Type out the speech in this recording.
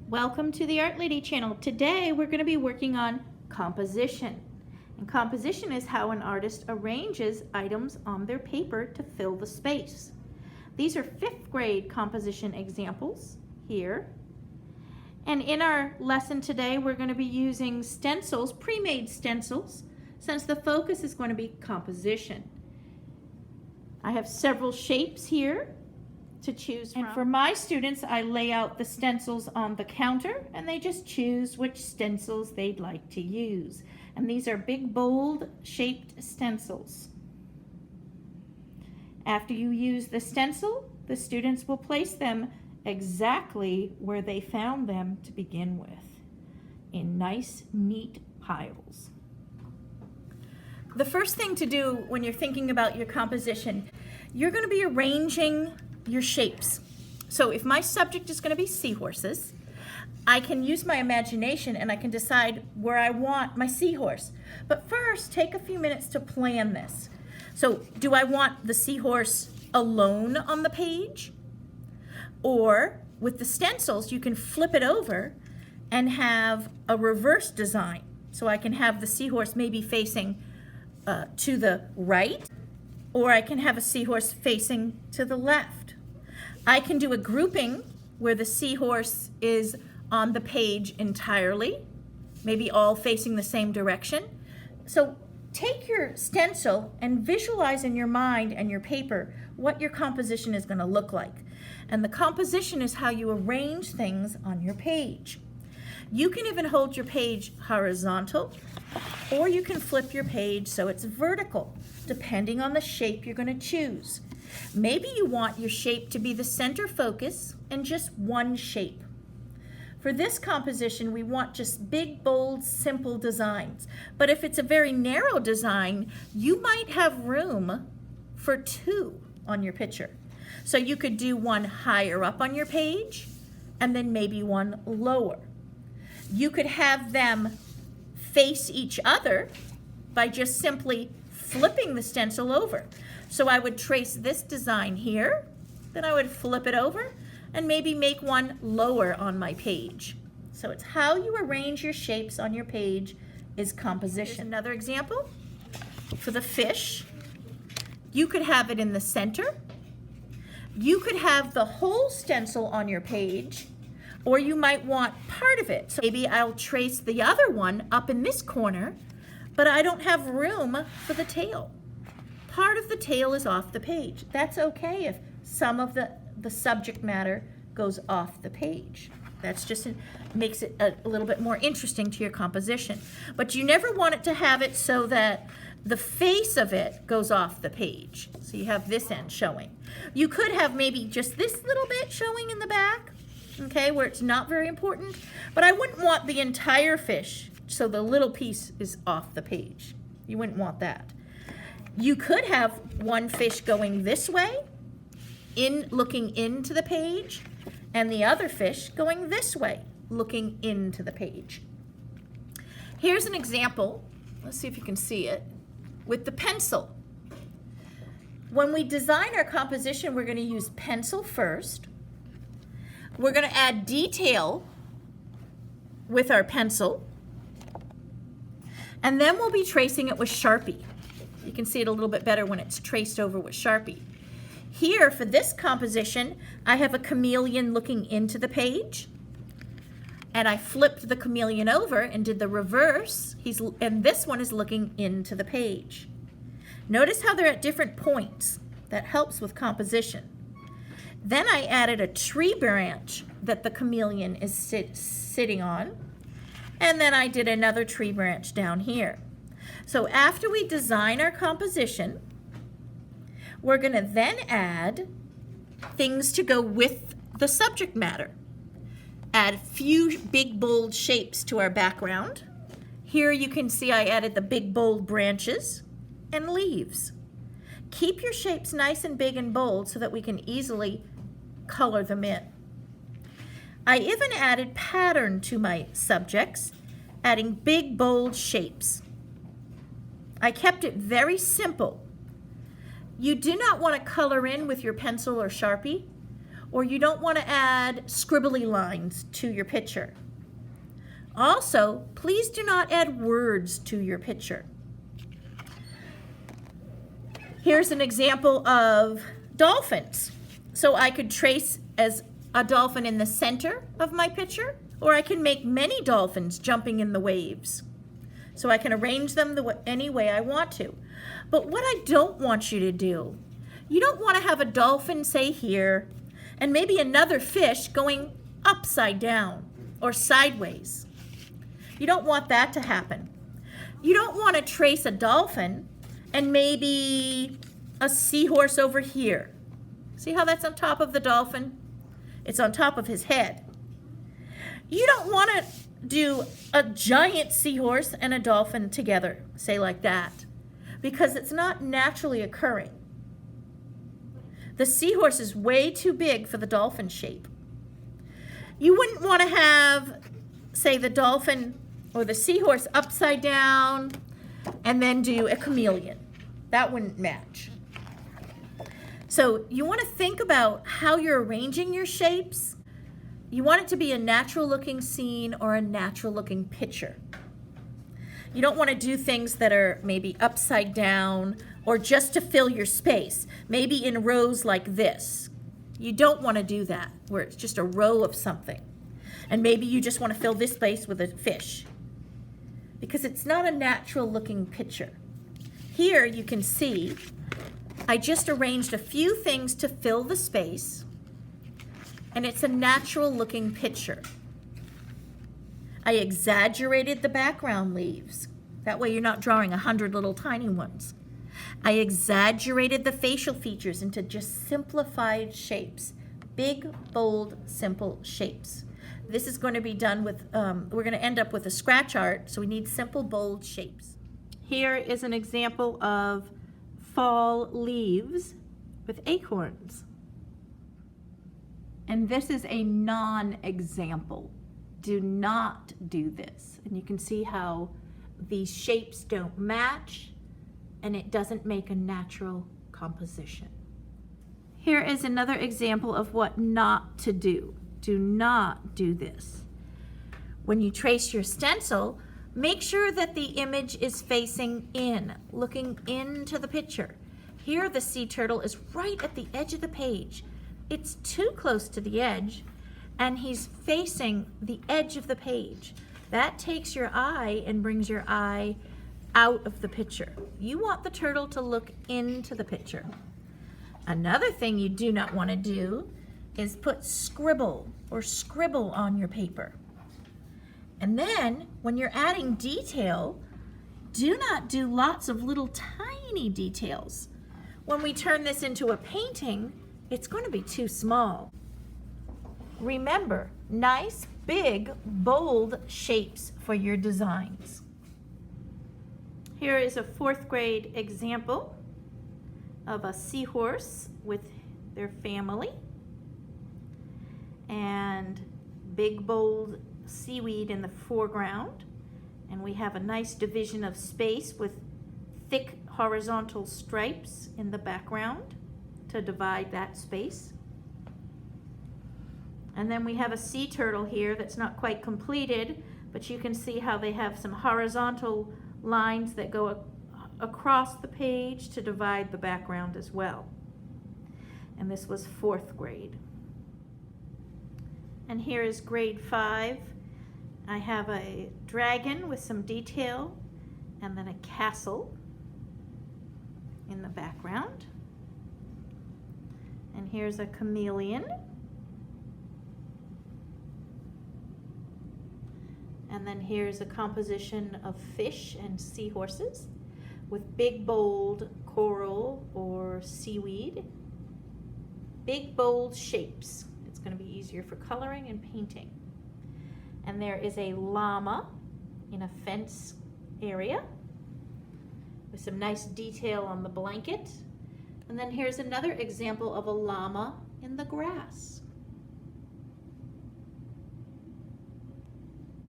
Welcome to the Art Lady channel. Today we're going to be working on composition. And composition is how an artist arranges items on their paper to fill the space. These are 5th grade composition examples here. And in our lesson today we're going to be using stencils, pre-made stencils, since the focus is going to be composition. I have several shapes here to choose from. And for my students, I lay out the stencils on the counter and they just choose which stencils they'd like to use. And these are big, bold shaped stencils. After you use the stencil, the students will place them exactly where they found them to begin with, in nice, neat piles. The first thing to do when you're thinking about your composition, you're going to be arranging your shapes. So if my subject is going to be seahorses, I can use my imagination and I can decide where I want my seahorse. But first, take a few minutes to plan this. So do I want the seahorse alone on the page? Or with the stencils, you can flip it over and have a reverse design. So I can have the seahorse maybe facing to the right, or I can have a seahorse facing to the left. I can do a grouping where the seahorse is on the page entirely, maybe all facing the same direction. So take your stencil and visualize in your mind and your paper what your composition is going to look like. And the composition is how you arrange things on your page. You can even hold your page horizontal, or you can flip your page so it's vertical, depending on the shape you're going to choose. Maybe you want your shape to be the center focus and just one shape. For this composition, we want just big, bold, simple designs. But if it's a very narrow design, you might have room for 2 on your picture. So you could do one higher up on your page and then maybe one lower. You could have them face each other by just simply flipping the stencil over. So I would trace this design here, then I would flip it over and maybe make one lower on my page. So it's how you arrange your shapes on your page is composition. Here's another example for the fish. You could have it in the center. You could have the whole stencil on your page, or you might want part of it. So maybe I'll trace the other one up in this corner, but I don't have room for the tail. Part of the tail is off the page. That's okay if some of the subject matter goes off the page. That's just makes it a little bit more interesting to your composition. But you never want it to have it so that the face of it goes off the page. So you have this end showing. You could have maybe just this little bit showing in the back, okay, where it's not very important. But I wouldn't want the entire fish so the little piece is off the page. You wouldn't want that. You could have one fish going this way, looking into the page, and the other fish going this way, looking into the page. Here's an example, let's see if you can see it, with the pencil. When we design our composition, we're going to use pencil first. We're going to add detail with our pencil, and then we'll be tracing it with Sharpie. You can see it a little bit better when it's traced over with Sharpie. Here, for this composition, I have a chameleon looking into the page. And I flipped the chameleon over and did the reverse. And this one is looking into the page. Notice how they're at different points. That helps with composition. Then I added a tree branch that the chameleon is sitting on. And then I did another tree branch down here. So after we design our composition, we're going to then add things to go with the subject matter. Add a few big, bold shapes to our background. Here you can see I added the big, bold branches and leaves. Keep your shapes nice and big and bold so that we can easily color them in. I even added pattern to my subjects, adding big, bold shapes. I kept it very simple. You do not want to color in with your pencil or Sharpie. or you don't want to add scribbly lines to your picture. Also, please do not add words to your picture. Here's an example of dolphins. So I could trace as a dolphin in the center of my picture, or I can make many dolphins jumping in the waves. So I can arrange them any way I want to. But what I don't want you to do, you don't want to have a dolphin, say here, and maybe another fish going upside down or sideways. You don't want that to happen. You don't want to trace a dolphin and maybe a seahorse over here. See how that's on top of the dolphin? It's on top of his head. You don't want to do a giant seahorse and a dolphin together, say like that, because it's not naturally occurring. The seahorse is way too big for the dolphin shape. You wouldn't want to have, say, the dolphin or the seahorse upside down and then do a chameleon. That wouldn't match. So you want to think about how you're arranging your shapes. You want it to be a natural looking scene or a natural looking picture. You don't want to do things that are maybe upside down or just to fill your space, maybe in rows like this. You don't want to do that, where it's just a row of something. And maybe you just want to fill this space with a fish, because it's not a natural looking picture. Here you can see I just arranged a few things to fill the space, and it's a natural looking picture. I exaggerated the background leaves. That way you're not drawing 100 little tiny ones. I exaggerated the facial features into just simplified shapes. Big, bold, simple shapes. This is going to be done with, we're going to end up with a scratch art, so we need simple, bold shapes. Here is an example of fall leaves with acorns. And this is a non-example. Do not do this. And you can see how these shapes don't match and it doesn't make a natural composition. Here is another example of what not to do. Do not do this. When you trace your stencil, make sure that the image is facing in, looking into the picture. Here the sea turtle is right at the edge of the page. It's too close to the edge, and he's facing the edge of the page. That takes your eye and brings your eye out of the picture. You want the turtle to look into the picture. Another thing you do not want to do is put scribble on your paper. And then when you're adding detail, do not do lots of little tiny details. When we turn this into a painting, it's going to be too small. Remember, nice, big, bold shapes for your designs. Here is a 4th grade example of a seahorse with their family and big, bold seaweed in the foreground. And we have a nice division of space with thick horizontal stripes in the background to divide that space. And then we have a sea turtle here that's not quite completed, but you can see how they have some horizontal lines that go across the page to divide the background as well. And this was 4th grade. And here is grade 5. I have a dragon with some detail and then a castle in the background. And here's a chameleon. And then here's a composition of fish and seahorses with big, bold coral or seaweed. Big, bold shapes. It's going to be easier for coloring and painting. And there is a llama in a fence area with some nice detail on the blanket. And then here's another example of a llama in the grass.